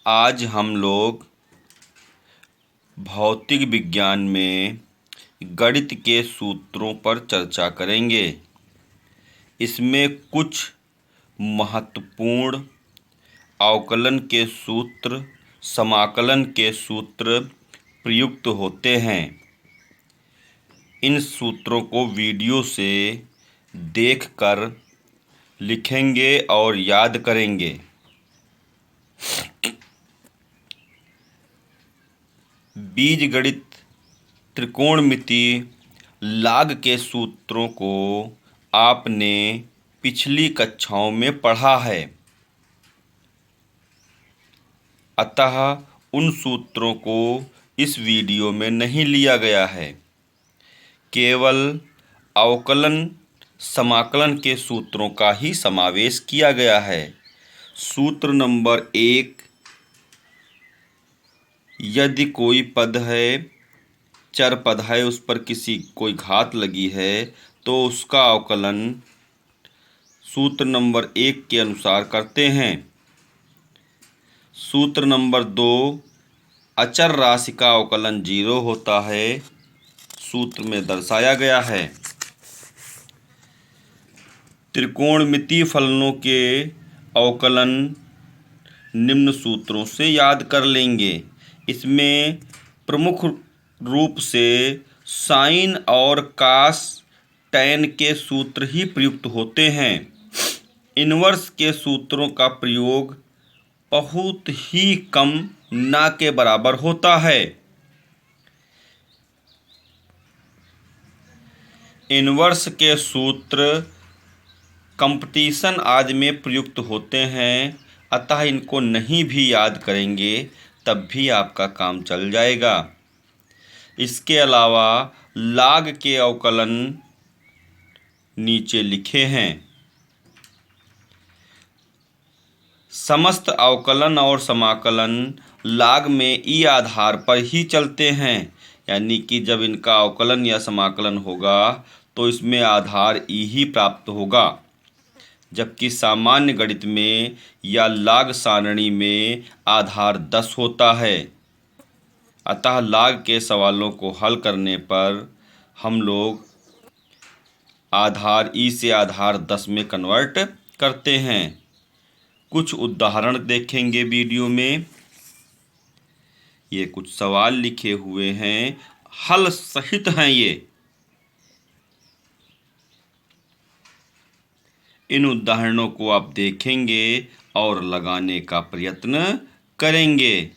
आज हम लोग भौतिक विज्ञान में गणित के सूत्रों पर चर्चा करेंगे। इसमें कुछ महत्वपूर्ण अवकलन के सूत्र, समाकलन के सूत्र प्रयुक्त होते हैं। इन सूत्रों को वीडियो से देखकर लिखेंगे और याद करेंगे। बीजगणित, त्रिकोणमिति, लाग के सूत्रों को आपने पिछली कक्षाओं में पढ़ा है, अतः उन सूत्रों को इस वीडियो में नहीं लिया गया है। केवल अवकलन, समाकलन के सूत्रों का ही समावेश किया गया है। सूत्र नंबर 1, यदि कोई पद है, चर पद है, उस पर कोई घात लगी है तो उसका अवकलन सूत्र नंबर 1 के अनुसार करते हैं। सूत्र नंबर 2, अचर राशि का अवकलन 0 होता है, सूत्र में दर्शाया गया है। त्रिकोणमितीय फलनों के अवकलन निम्न सूत्रों से याद कर लेंगे। इसमें प्रमुख रूप से साइन और कास टैन के सूत्र ही प्रयुक्त होते हैं। इनवर्स के सूत्रों का प्रयोग बहुत ही कम, ना के बराबर होता है। इनवर्स के सूत्र कंपटीशन आदि में प्रयुक्त होते हैं, अतः इनको नहीं भी याद करेंगे तब भी आपका काम चल जाएगा। इसके अलावा लाग के अवकलन नीचे लिखे हैं। समस्त अवकलन और समाकलन लाग में ई आधार पर ही चलते हैं, यानी कि जब इनका अवकलन या समाकलन होगा तो इसमें आधार ई ही प्राप्त होगा। जबकि सामान्य गणित में या लाग सारणी में आधार 10 होता है। अतः लाग के सवालों को हल करने पर हम लोग आधार ई से आधार 10 में कन्वर्ट करते हैं। कुछ उदाहरण देखेंगे वीडियो में। ये कुछ सवाल लिखे हुए हैं, हल सहित हैं ये। इन उदाहरणों को आप देखेंगे और लगाने का प्रयत्न करेंगे।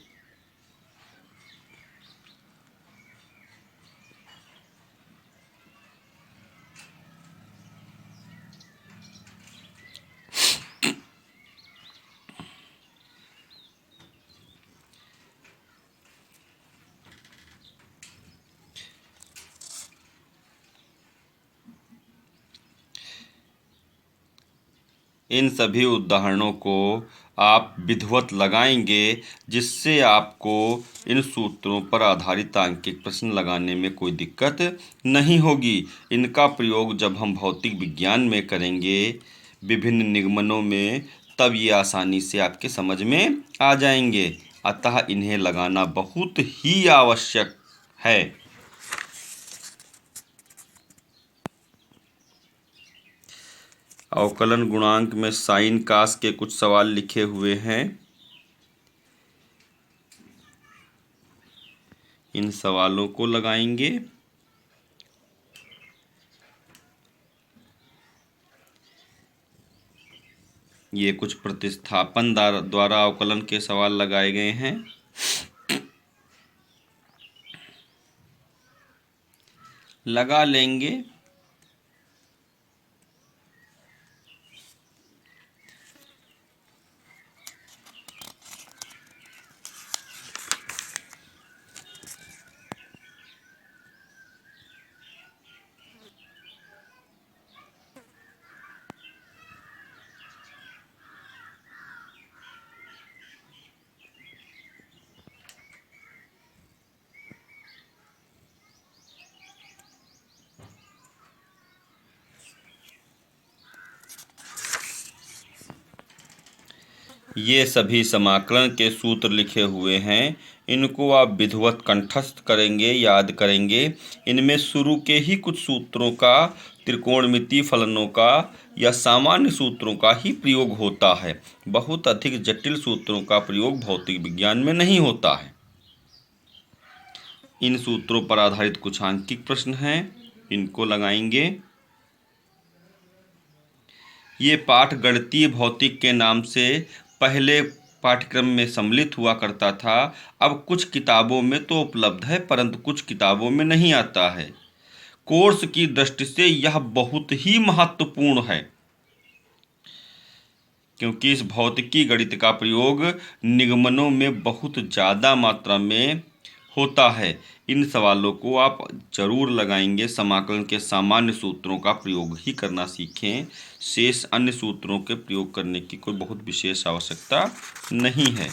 इन सभी उदाहरणों को आप विधिवत लगाएंगे, जिससे आपको इन सूत्रों पर आधारित आंकिक प्रश्न लगाने में कोई दिक्कत नहीं होगी। इनका प्रयोग जब हम भौतिक विज्ञान में करेंगे, विभिन्न निगमनों में, तब ये आसानी से आपके समझ में आ जाएंगे। अतः इन्हें लगाना बहुत ही आवश्यक है। अवकलन गुणांक में साइन कास के कुछ सवाल लिखे हुए हैं। इन सवालों को लगाएंगे। ये कुछ प्रतिस्थापन द्वारा अवकलन के सवाल लगाए गए हैं। लगा लेंगे। ये सभी समाकलन के सूत्र लिखे हुए हैं, इनको आप विधिवत कंठस्थ करेंगे, याद करेंगे। इनमें शुरू के ही कुछ सूत्रों का, त्रिकोणमितीय फलनों का या सामान्य सूत्रों का ही प्रयोग होता है। बहुत अधिक जटिल सूत्रों का प्रयोग भौतिक विज्ञान में नहीं होता है। इन सूत्रों पर आधारित कुछ आंकिक प्रश्न हैं, इनको लगाएंगे। ये पाठ गणितीय भौतिक के नाम से पहले पाठ्यक्रम में सम्मिलित हुआ करता था। अब कुछ किताबों में तो उपलब्ध है, परंतु कुछ किताबों में नहीं आता है। कोर्स की दृष्टि से यह बहुत ही महत्वपूर्ण है, क्योंकि इस भौतिकी गणित का प्रयोग निगमनों में बहुत ज़्यादा मात्रा में होता है। इन सवालों को आप जरूर लगाएंगे। समाकलन के सामान्य सूत्रों का प्रयोग ही करना सीखें। शेष अन्य सूत्रों के प्रयोग करने की कोई बहुत विशेष आवश्यकता नहीं है।